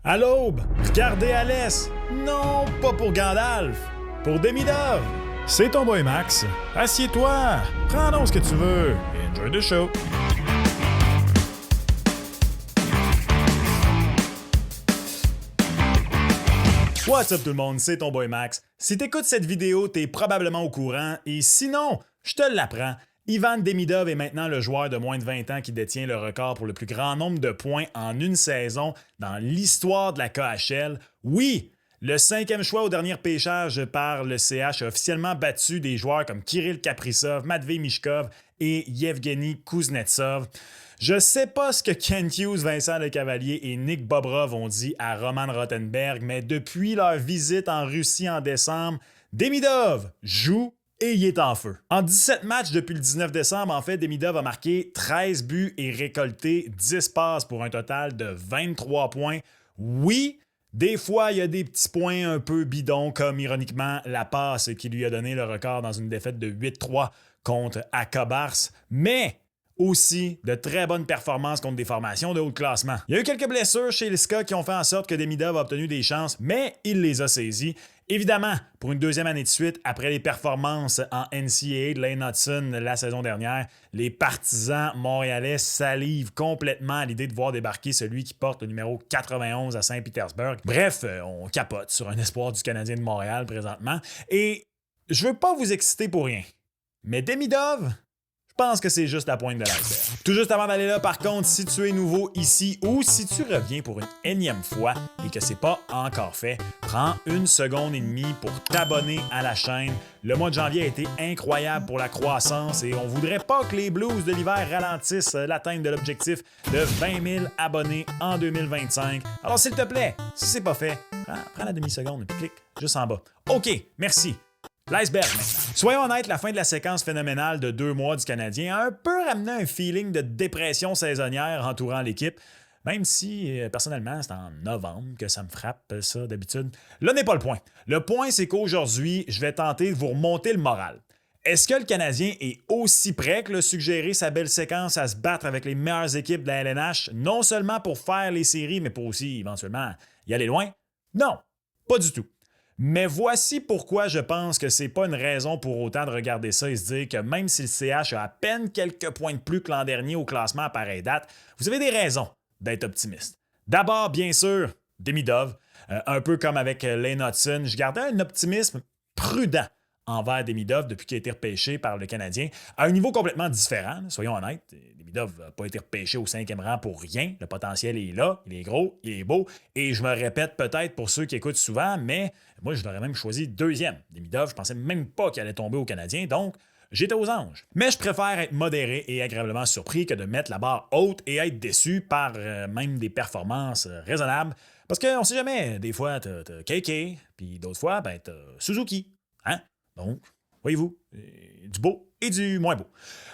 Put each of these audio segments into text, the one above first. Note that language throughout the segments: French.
À l'aube, regardez à l'est. Non, pas pour Gandalf, pour Demidov. C'est ton boy Max. Assieds-toi, prends donc ce que tu veux. Enjoy the show. What's up tout le monde, c'est ton boy Max. Si t'écoutes cette vidéo, t'es probablement au courant, et sinon, je te l'apprends. Ivan Demidov est maintenant le joueur de moins de 20 ans qui détient le record pour le plus grand nombre de points en une saison dans l'histoire de la KHL. Oui, le 5e choix au dernier pêchage par le CH a officiellement battu des joueurs comme Kirill Kaprizov, Matvei Michkov et Yevgeny Kuznetsov. Je sais pas ce que Kent Hughes, Vincent Lecavalier et Nick Bobrov ont dit à Roman Rothenberg, mais depuis leur visite en Russie en décembre, Demidov joue et il est en feu. En 17 matchs depuis le 19 décembre, en fait, Demidov a marqué 13 buts et récolté 10 passes pour un total de 23 points. Oui, des fois, il y a des petits points un peu bidons, comme ironiquement la passe qui lui a donné le record dans une défaite de 8-3 contre Akabars, mais aussi de très bonnes performances contre des formations de haut classement. Il y a eu quelques blessures chez les Ska qui ont fait en sorte que Demidov a obtenu des chances, mais il les a saisies. Évidemment, pour une deuxième année de suite, après les performances en NCAA de Lane Hudson la saison dernière, les partisans montréalais salivent complètement à l'idée de voir débarquer celui qui porte le numéro 91 à Saint-Pétersbourg. Bref, on capote sur un espoir du Canadien de Montréal présentement. Et je veux pas vous exciter pour rien, mais Demidov, je pense que c'est juste la pointe de l'iceberg. Tout juste avant d'aller là, par contre, si tu es nouveau ici ou si tu reviens pour une énième fois et que c'est pas encore fait, prends 1 seconde et demie pour t'abonner à la chaîne. Le mois de janvier a été incroyable pour la croissance et on voudrait pas que les Blues de l'hiver ralentissent l'atteinte de l'objectif de 20 000 abonnés en 2025. Alors s'il te plaît, si c'est pas fait, prends la demi-seconde et clique juste en bas. OK, merci. L'iceberg maintenant. Soyons honnêtes, la fin de la séquence phénoménale de 2 mois du Canadien a un peu ramené un feeling de dépression saisonnière entourant l'équipe, même si, personnellement, c'est en novembre que ça me frappe, ça, d'habitude. Là n'est pas le point. Le point, c'est qu'aujourd'hui, je vais tenter de vous remonter le moral. Est-ce que le Canadien est aussi prêt que le suggérer sa belle séquence à se battre avec les meilleures équipes de la LNH, non seulement pour faire les séries, mais pour aussi, éventuellement, y aller loin? Non, pas du tout. Mais voici pourquoi je pense que c'est pas une raison pour autant de regarder ça et se dire que même si le CH a à peine quelques points de plus que l'an dernier au classement à pareille date, vous avez des raisons d'être optimiste. D'abord, bien sûr, Demidov, un peu comme avec Lane Hudson, je gardais un optimisme prudent envers Demidov depuis qu'il a été repêché par le Canadien, à un niveau complètement différent, soyons honnêtes. Demidov n'a pas été repêché au 5e rang pour rien. Le potentiel est là, il est gros, il est beau. Et je me répète peut-être pour ceux qui écoutent souvent, mais moi, je l'aurais même choisi 2e. Demidov, je pensais même pas qu'il allait tomber au Canadien, donc j'étais aux anges. Mais je préfère être modéré et agréablement surpris que de mettre la barre haute et être déçu par même des performances raisonnables. Parce qu'on sait jamais, des fois, t'as KK, puis d'autres fois, t'as Suzuki. Hein? Donc, voyez-vous, du beau et du moins beau.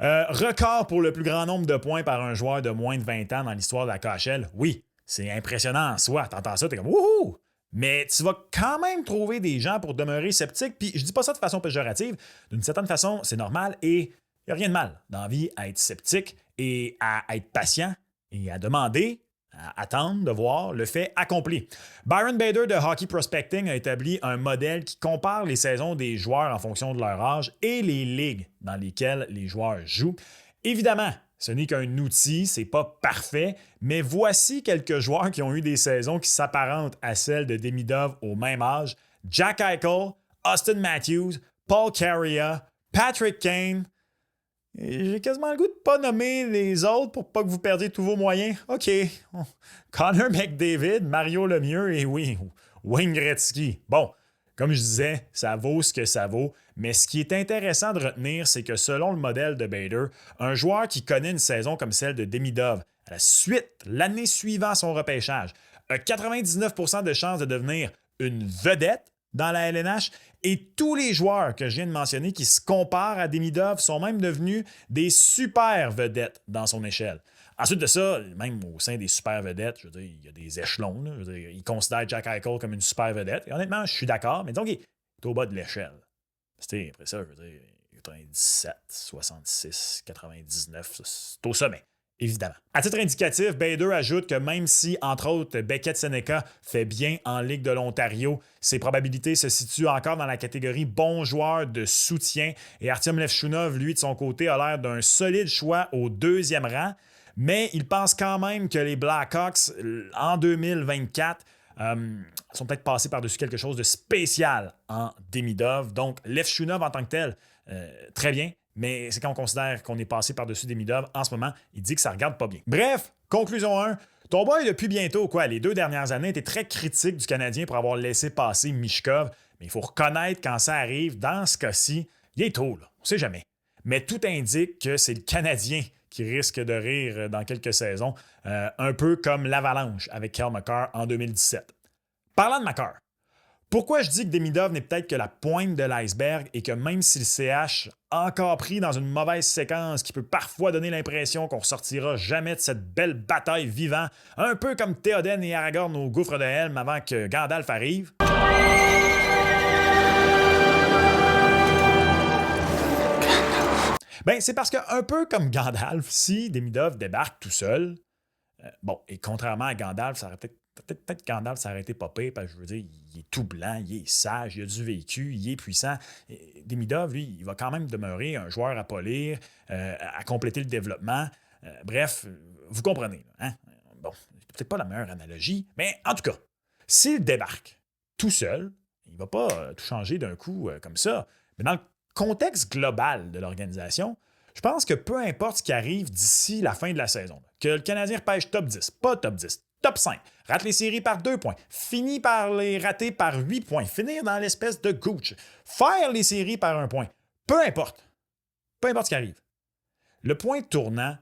Record pour le plus grand nombre de points par un joueur de moins de 20 ans dans l'histoire de la KHL. Oui, c'est impressionnant en soi. T'entends ça, t'es comme « Wouhou! » Mais tu vas quand même trouver des gens pour demeurer sceptiques. Puis je dis pas ça de façon péjorative. D'une certaine façon, c'est normal et il n'y a rien de mal dans la vie à être sceptique et à être patient et à demander, à attendre de voir le fait accompli. Byron Bader de Hockey Prospecting a établi un modèle qui compare les saisons des joueurs en fonction de leur âge et les ligues dans lesquelles les joueurs jouent. Évidemment, ce n'est qu'un outil, c'est pas parfait, mais voici quelques joueurs qui ont eu des saisons qui s'apparentent à celles de Demidov au même âge. Jack Eichel, Austin Matthews, Paul Kariya, Patrick Kane. J'ai quasiment le goût de ne pas nommer les autres pour pas que vous perdiez tous vos moyens. OK. Connor McDavid, Mario Lemieux et oui, Wayne Gretzky. Bon, comme je disais, ça vaut ce que ça vaut. Mais ce qui est intéressant de retenir, c'est que selon le modèle de Bader, un joueur qui connaît une saison comme celle de Demidov, à la suite, l'année suivant son repêchage, a 99% de chances de devenir une vedette dans la LNH et tous les joueurs que je viens de mentionner qui se comparent à Demidov sont même devenus des super vedettes dans son échelle. Ensuite de ça, même au sein des super vedettes, je veux dire, il y a des échelons. Là, je veux dire, ils considèrent Jack Eichel comme une super vedette. Et honnêtement, je suis d'accord, mais disons qu'il est au bas de l'échelle. C'était après ça, je veux dire, 97, 66, 99, c'est au sommet. évidemment. À titre indicatif, Bader ajoute que même si, entre autres, Beckett Seneca fait bien en Ligue de l'Ontario, ses probabilités se situent encore dans la catégorie bon joueur de soutien. Et Artyom Levchunov, lui, de son côté, a l'air d'un solide choix au deuxième rang. Mais il pense quand même que les Blackhawks, en 2024, sont peut-être passés par-dessus quelque chose de spécial en Demidov. Donc, Levchunov en tant que tel, très bien. Mais c'est quand on considère qu'on est passé par-dessus Demidov en ce moment, il dit que ça regarde pas bien. Bref, conclusion 1. Ton boy, depuis bientôt, les 2 dernières années, était très critique du Canadien pour avoir laissé passer Michkov. Mais il faut reconnaître quand ça arrive, dans ce cas-ci, il est tôt, là. On sait jamais. Mais tout indique que c'est le Canadien qui risque de rire dans quelques saisons, un peu comme l'Avalanche avec Cale Makar en 2017. Parlant de Makar, pourquoi je dis que Demidov n'est peut-être que la pointe de l'iceberg et que même si le CH encore pris dans une mauvaise séquence qui peut parfois donner l'impression qu'on ne ressortira jamais de cette belle bataille vivant, un peu comme Théoden et Aragorn au gouffre de Helm avant que Gandalf arrive. Ben, c'est parce que, un peu comme Gandalf, si Demidov débarque tout seul, et contrairement à Gandalf, ça aurait peut-être Gandalf s'est arrêté pas pire, parce que je veux dire, il est tout blanc, il est sage, il a du vécu, il est puissant. Demidov, lui, il va quand même demeurer un joueur à polir, à compléter le développement. Bref, vous comprenez. Hein? Bon, c'est peut-être pas la meilleure analogie, mais en tout cas, s'il débarque tout seul, il ne va pas tout changer d'un coup comme ça. Mais dans le contexte global de l'organisation, je pense que peu importe ce qui arrive d'ici la fin de la saison, que le Canadien repêche top 10, pas top 10, top 5, rate les séries par 2 points, finit par les rater par 8 points, finir dans l'espèce de gooch, faire les séries par 1 point, peu importe ce qui arrive. Le point tournant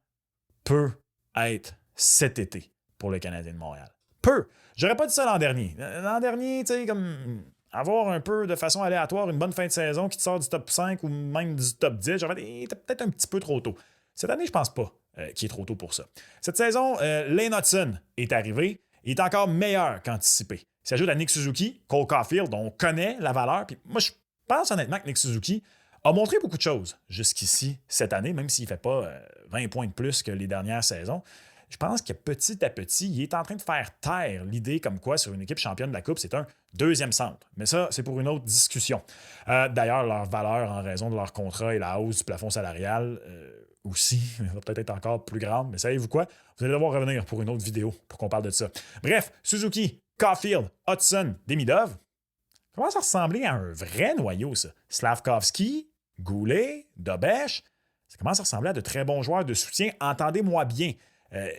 peut être cet été pour le Canadien de Montréal. Peut. J'aurais pas dit ça l'an dernier. L'an dernier, tu sais, comme avoir un peu de façon aléatoire une bonne fin de saison qui te sort du top 5 ou même du top 10, j'aurais dit, peut-être un petit peu trop tôt. Cette année, je pense pas qu'il est trop tôt pour ça. Cette saison, Lane Hutson est arrivé. Il est encore meilleur qu'anticipé. Il s'ajoute à Nick Suzuki, Cole Caulfield, dont on connaît la valeur. Puis moi, je pense honnêtement que Nick Suzuki a montré beaucoup de choses jusqu'ici cette année, même s'il ne fait pas 20 points de plus que les dernières saisons. Je pense que petit à petit, il est en train de faire taire l'idée comme quoi sur une équipe championne de la Coupe, c'est un deuxième centre. Mais ça, c'est pour une autre discussion. D'ailleurs, leur valeur en raison de leur contrat et la hausse du plafond salarial aussi va peut-être être encore plus grande. Mais savez-vous quoi? Vous allez devoir revenir pour une autre vidéo pour qu'on parle de ça. Bref, Suzuki, Caulfield, Hudson, Demidov, commence à ressembler à un vrai noyau, ça. Slavkovski, Goulet, Dobèche, ça commence à ressembler à de très bons joueurs de soutien. Entendez-moi bien.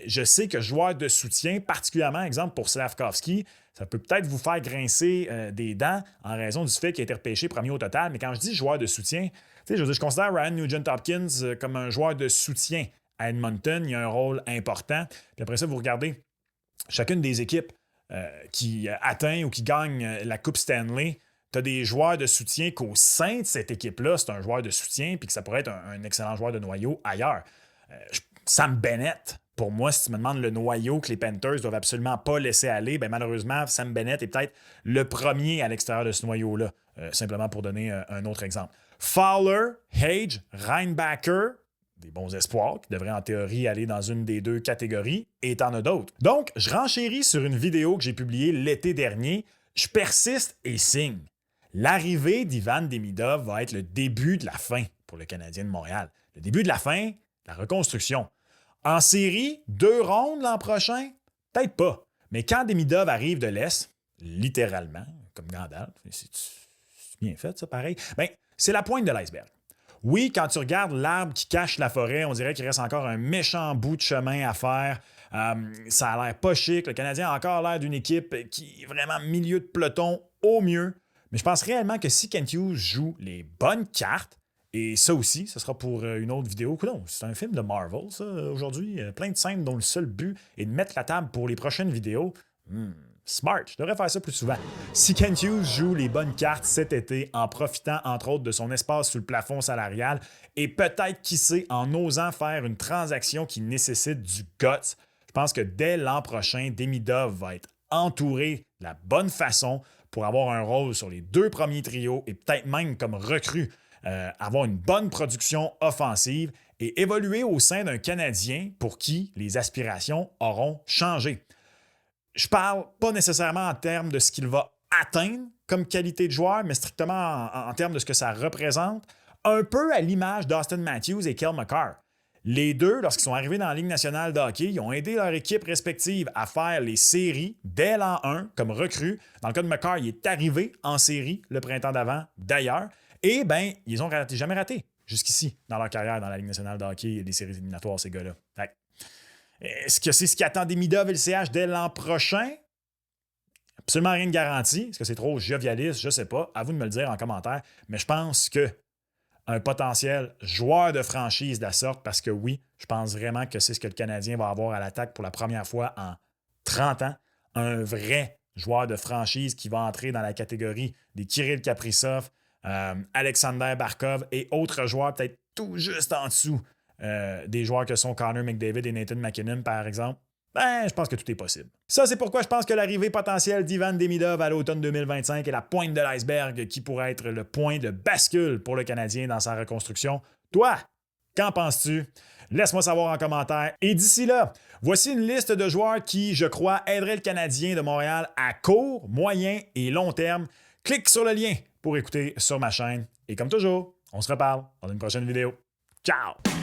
Je sais que joueur de soutien, particulièrement, exemple pour Slavkovski, ça peut peut-être vous faire grincer des dents en raison du fait qu'il a été repêché premier au total. Mais quand je dis joueur de soutien, je considère Ryan Nugent-Hopkins comme un joueur de soutien à Edmonton. Il a un rôle important. Puis après ça, vous regardez chacune des équipes qui atteint ou qui gagne la Coupe Stanley. Tu as des joueurs de soutien qu'au sein de cette équipe-là, c'est un joueur de soutien puis que ça pourrait être un excellent joueur de noyau ailleurs. Sam Bennett, pour moi, si tu me demandes le noyau que les Panthers doivent absolument pas laisser aller, bien malheureusement, Sam Bennett est peut-être le premier à l'extérieur de ce noyau-là, simplement pour donner un autre exemple. Fowler, Hage, Reinbacker, des bons espoirs qui devraient en théorie aller dans une des deux catégories, et t'en as d'autres. Donc, je renchéris sur une vidéo que j'ai publiée l'été dernier. Je persiste et signe. L'arrivée d'Ivan Demidov va être le début de la fin pour le Canadien de Montréal. Le début de la fin, la reconstruction. En série, 2 rondes l'an prochain? Peut-être pas. Mais quand Demidov arrive de l'Est, littéralement, comme Gandalf, c'est bien fait ça, pareil, bien, c'est la pointe de l'iceberg. Oui, quand tu regardes l'arbre qui cache la forêt, on dirait qu'il reste encore un méchant bout de chemin à faire. Ça a l'air pas chic. Le Canadien a encore l'air d'une équipe qui est vraiment milieu de peloton au mieux. Mais je pense réellement que si Kent Hughes joue les bonnes cartes, et ça aussi, ce sera pour une autre vidéo. Non, c'est un film de Marvel, ça, aujourd'hui. Plein de scènes dont le seul but est de mettre la table pour les prochaines vidéos. Smart, je devrais faire ça plus souvent. Si Kent Hughes joue les bonnes cartes cet été en profitant, entre autres, de son espace sous le plafond salarial et peut-être, qui sait, en osant faire une transaction qui nécessite du guts, je pense que dès l'an prochain, Demidov va être entouré de la bonne façon pour avoir un rôle sur les 2 premiers trios et peut-être même comme recrue, avoir une bonne production offensive et évoluer au sein d'un Canadien pour qui les aspirations auront changé. Je parle pas nécessairement en termes de ce qu'il va atteindre comme qualité de joueur, mais strictement en termes de ce que ça représente, un peu à l'image d'Austin Matthews et Cale Makar. Les deux, lorsqu'ils sont arrivés dans la Ligue nationale de hockey, ils ont aidé leur équipe respective à faire les séries dès l'an 1 comme recrue. Dans le cas de Makar, il est arrivé en série le printemps d'avant, d'ailleurs. Et bien, ils n'ont jamais raté jusqu'ici dans leur carrière dans la Ligue nationale de hockey et des séries éliminatoires, ces gars-là. Est-ce que c'est ce qui attend Demidov et le CH dès l'an prochain? Absolument rien de garanti. Est-ce que c'est trop jovialiste? Je ne sais pas. À vous de me le dire en commentaire. Mais je pense que un potentiel joueur de franchise de la sorte, parce que oui, je pense vraiment que c'est ce que le Canadien va avoir à l'attaque pour la première fois en 30 ans. Un vrai joueur de franchise qui va entrer dans la catégorie des Kirill Kaprizov, Alexander Barkov et autres joueurs peut-être tout juste en dessous des joueurs que sont Connor McDavid et Nathan MacKinnon, par exemple. Je pense que tout est possible. Ça, c'est pourquoi je pense que l'arrivée potentielle d'Ivan Demidov à l'automne 2025 est la pointe de l'iceberg qui pourrait être le point de bascule pour le Canadien dans sa reconstruction. Toi, qu'en penses-tu? Laisse-moi savoir en commentaire. Et d'ici là, voici une liste de joueurs qui, je crois, aideraient le Canadien de Montréal à court, moyen et long terme. Clique sur le lien pour écouter sur ma chaîne. Et comme toujours, on se reparle dans une prochaine vidéo. Ciao!